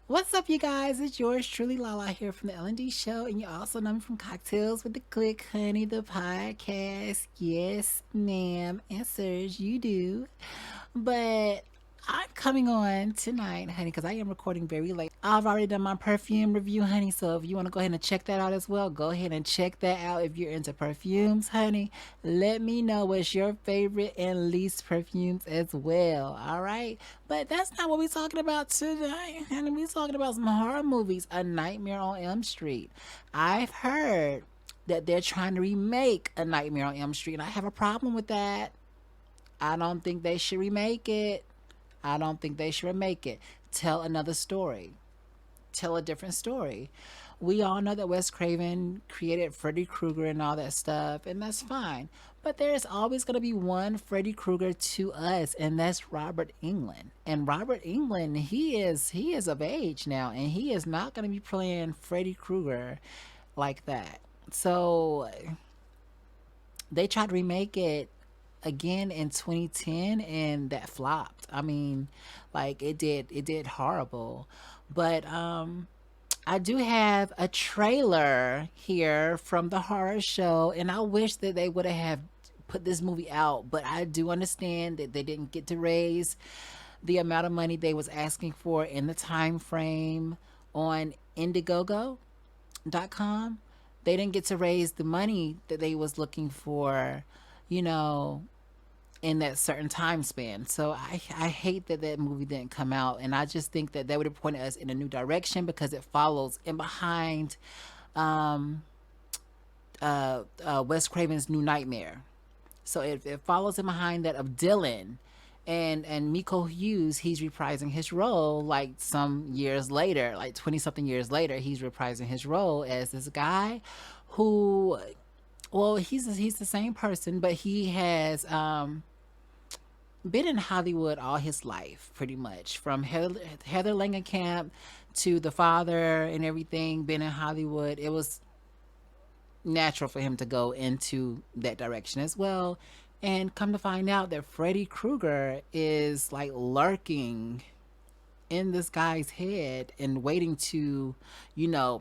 What's up, you guys? It's yours truly, Lala, here from the L&D Show, and you also know me from Cocktails with the Click, Honey, the podcast. Yes, ma'am, and sirs, you do. But I'm coming on tonight, honey, because I am recording very late. I've already done my perfume review, honey, so if you want to go ahead and check that out as well, go ahead and check that out. If you're into perfumes, honey, let me know what's your favorite and least perfumes as well, all right? But that's not what we're talking about today, honey. We're talking about some horror movies, A Nightmare on Elm Street. I've heard that they're trying to remake A Nightmare on Elm Street, and I have a problem with that. I don't think they should remake it. I don't think they should remake it. Tell another story. Tell a different story. We all know that Wes Craven created Freddy Krueger and all that stuff, and that's fine. But there's always going to be one Freddy Krueger to us, and that's Robert Englund. And Robert Englund, he is of age now, and he is not going to be playing Freddy Krueger like that. So they tried to remake it again in 2010, and that flopped. I mean, like it did horrible. But I do have a trailer here from the horror show, and I wish that they would have put this movie out, but I do understand that they didn't get to raise the amount of money they was asking for in the time frame on Indiegogo.com. They didn't get to raise the money that they was looking for, you know, in that certain time span. So I hate that that movie didn't come out, and I just think that would have pointed us in a new direction because it follows in behind um, Wes Craven's New Nightmare. So it follows in behind that of Dylan, and Miko Hughes. He's reprising his role like some years later, like 20 something years later. He's reprising his role as this guy who, well, he's the same person, but he has been in Hollywood all his life, pretty much, from Heather Langenkamp to The Father and everything. Been in Hollywood. It was natural for him to go into that direction as well. And come to find out that Freddy Krueger is like lurking in this guy's head and waiting to,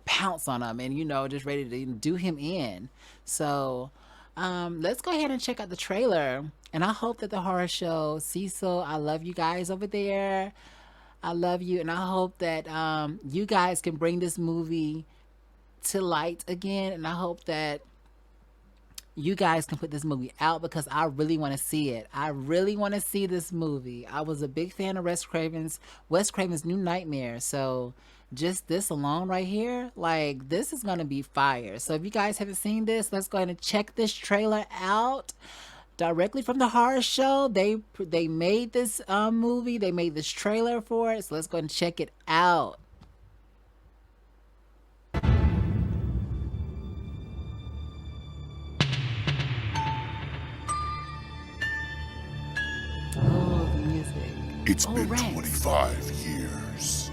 pounce on him and, just ready to do him in. So let's go ahead and check out the trailer. And I hope that the horror show, Cecil, I love you guys over there. I love you. And I hope that you guys can bring this movie to light again. And I hope that you guys can put this movie out because I really want to see it. I really want to see this movie. I was a big fan of Wes Craven's New Nightmare. So just this alone right here, like, this is going to be fire. So if you guys haven't seen this, let's go ahead and check this trailer out directly from the horror show. They made this movie. They made this trailer for it. So let's go ahead and check it out. Oh, the music. It's Oh, been Rex. 25 years.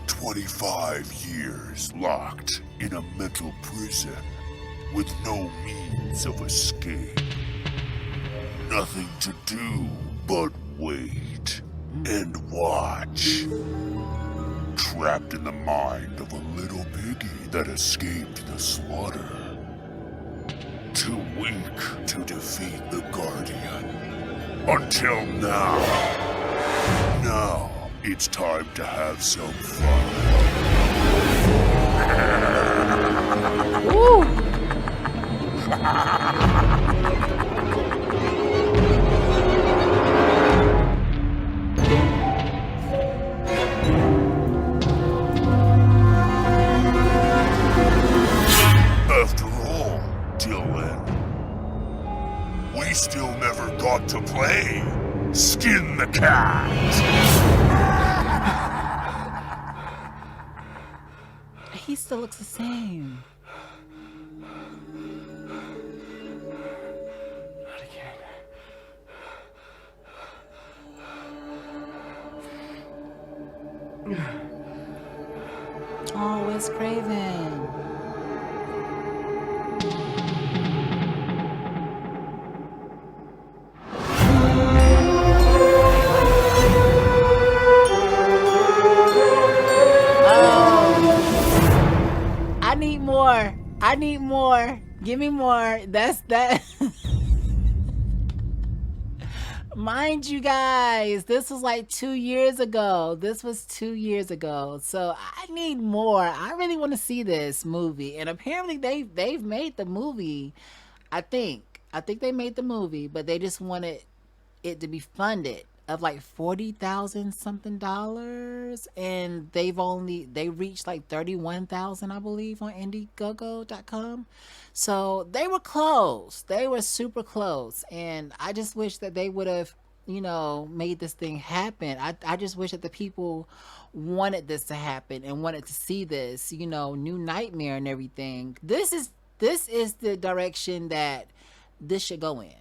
25 years locked in a mental prison with no means of escape. Nothing to do but wait and watch. Trapped in the mind of a little piggy that escaped the slaughter. Too weak to defeat the Guardian. Until now. Now, it's time to have some fun. Woo! After all, Dylan, we still never got to play Skin the Cat. He still looks the same. Oh, Wes Craven. I need more. Give me more. That's that. Mind you guys, this was like 2 years ago. This was 2 years ago. So I need more. I really want to see this movie. And apparently they've made the movie. I think. I think they made the movie, but they just wanted it to be funded of like 40,000 something dollars, and they reached like 31,000, I believe, on Indiegogo.com. So they were close. They were super close, and I just wish that they would have, made this thing happen. I just wish that the people wanted this to happen and wanted to see this, new Nightmare and everything. This is the direction that this should go in.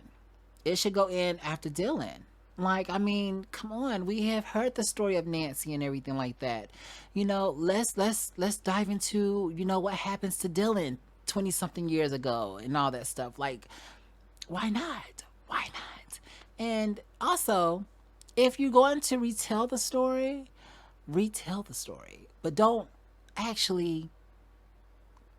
It should go in after Dylan. Like, I mean, come on. We have heard the story of Nancy and everything like that. Let's dive into, what happens to Dylan 20 something years ago and all that stuff. Like, why not? Why not? And also, if you're going to retell the story, but don't actually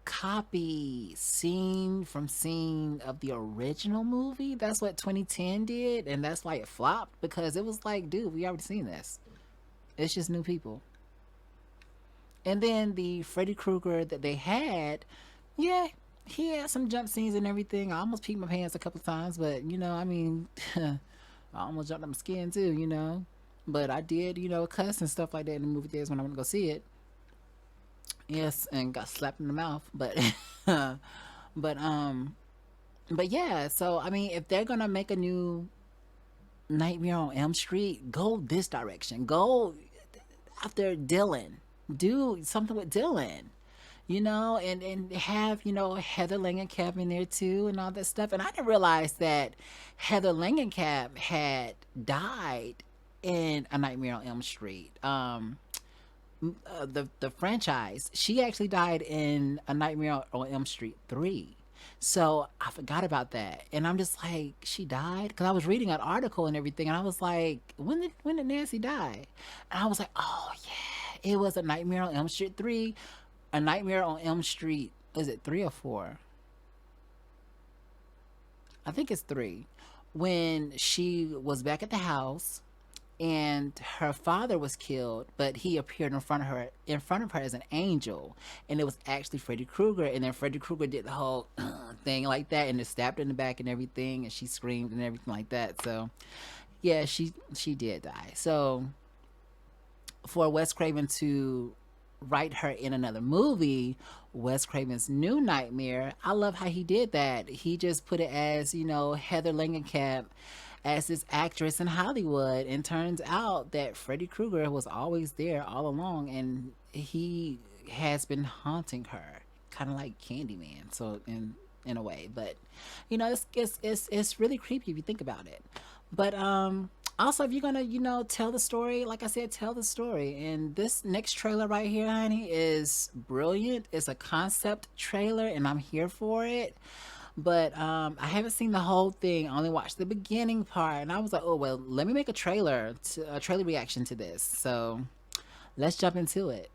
copy scene from scene of the original movie. That's what 2010 did, and that's why it flopped, because it was like, dude, we already seen this. It's just new people. And then the Freddy Krueger that they had, yeah, he had some jump scenes and everything. I almost peed my pants a couple times, but I almost jumped on my skin too, but I did, cuss and stuff like that in the movie theaters when I went to go see it. Yes, and got slapped in the mouth, but but yeah. So I mean, if they're gonna make a new Nightmare on Elm Street, go this direction. Go after Dylan. Do something with Dylan, and have Heather Langenkamp in there too, and all that stuff. And I didn't realize that Heather Langenkamp had died in A Nightmare on Elm Street. The franchise, she actually died in A Nightmare on Elm Street 3. So I forgot about that, and I'm just like, she died, because I was reading an article and everything, and I was like, when did Nancy die? And I was like, oh yeah, it was A Nightmare on Elm Street 3. A Nightmare on Elm Street, is it 3 or 4? I think it's 3. When she was back at the house and her father was killed, but he appeared in front of her as an angel, and it was actually Freddy Krueger. And then Freddy Krueger did the whole thing like that, and it stabbed her in the back and everything, and she screamed and everything like that. So yeah, she did die. So for Wes Craven to write her in another movie, Wes Craven's New Nightmare, I love how he did that. He just put it as, Heather Langenkamp as this actress in Hollywood, and turns out that Freddy Krueger was always there all along, and he has been haunting her, kind of like Candyman. So in a way, but it's really creepy if you think about it. But also, if you're gonna tell the story, like I said, tell the story. And this next trailer right here, honey, is brilliant. It's a concept trailer, and I'm here for it. But I haven't seen the whole thing. I only watched the beginning part, and I was like, oh well, let me make a trailer reaction to this. So let's jump into it.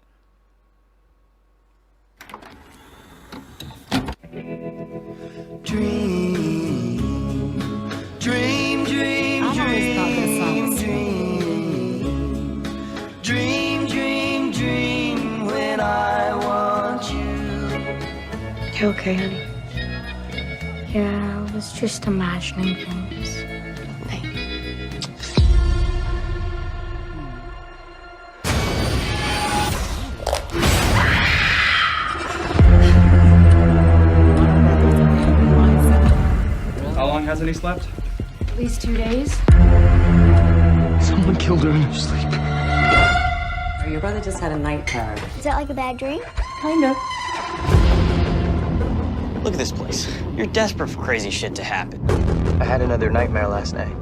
Dream, dream, dream, dream, dream, dream, dream, dream. When I want you. You okay, honey? Yeah, I was just imagining things. How long hasn't he slept? At least 2 days. Someone killed her in her sleep. Your brother just had a night terror. Is that like a bad dream? Kinda. Look at this place. You're desperate for crazy shit to happen. I had another nightmare last night.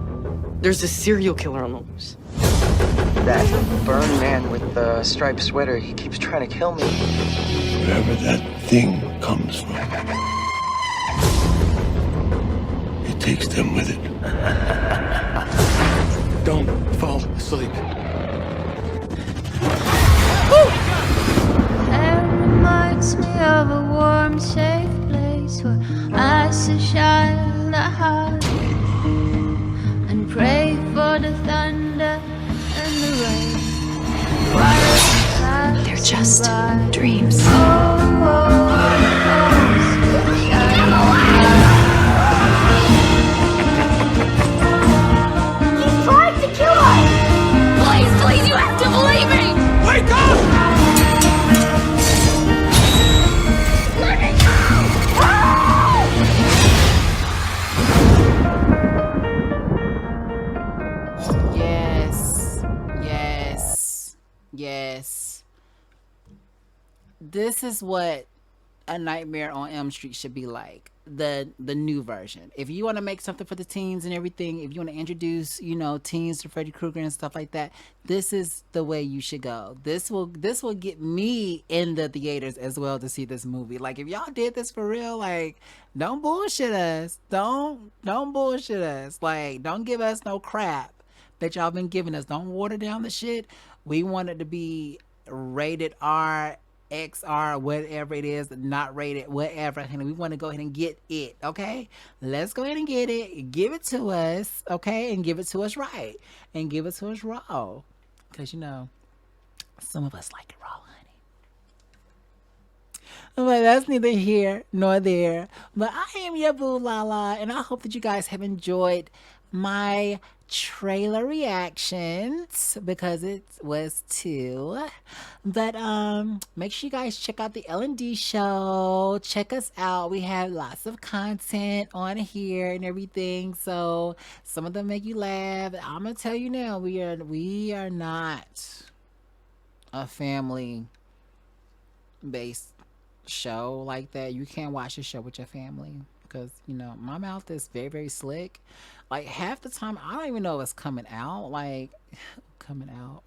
There's a serial killer on the loose. That burned man with the striped sweater, he keeps trying to kill me. Wherever that thing comes from, it takes them with it. Don't fall asleep. That reminds me of a warm, safe Yes. This is what A Nightmare on Elm Street should be like. The new version. If you want to make something for the teens and everything, if you want to introduce, you know, teens to Freddy Krueger and stuff like that, this is the way you should go. This will get me in the theaters as well to see this movie. Like, if y'all did this for real, like, don't bullshit us. Don't bullshit us. Like, don't give us no crap that y'all been giving us. Don't water down the shit. We want it to be rated R, XR, whatever it is, not rated, whatever. And we want to go ahead and get it, okay? Let's go ahead and get it. Give it to us, okay? And give it to us right. And give it to us raw. Because, you know, some of us like it raw, honey. But that's neither here nor there. But I am your boo Lala, and I hope that you guys have enjoyed my trailer reactions, because it was two. But make sure you guys check out the L&D show. Check us out. We have lots of content on here and everything, so some of them make you laugh. I'm gonna tell you now, we are not a family based show like that. You can't watch the show with your family, because, you know, my mouth is very, very slick. Like, half the time I don't even know what's coming out. Like, coming out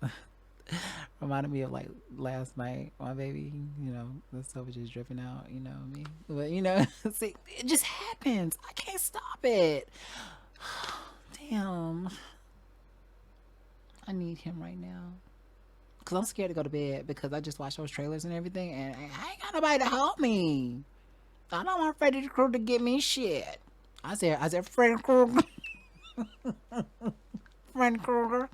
reminded me of, like, last night, my baby, you know, the stuff was just dripping out, you know me. But, you know, see, it just happens. I can't stop it. Damn, I need him right now, because I'm scared to go to bed, because I just watched those trailers and everything, and I ain't got nobody to help me. I don't want Freddy Krueger to get me shit. I said Freddy Krueger. Freddy Krueger.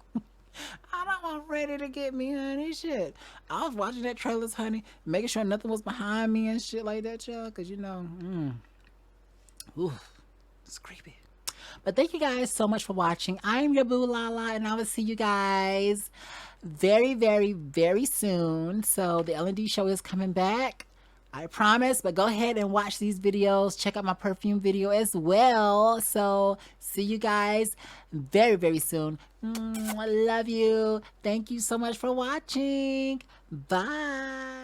I don't want Freddy to get me, honey. Shit. I was watching that trailers, honey, making sure nothing was behind me and shit like that, y'all. Because, you know, ooh, it's creepy. But thank you guys so much for watching. I am your boo Lala, and I will see you guys very, very, very soon. So the L&D show is coming back, I promise. But go ahead and watch these videos. Check out my perfume video as well. So see you guys very, very soon. I love you. Thank you so much for watching. Bye.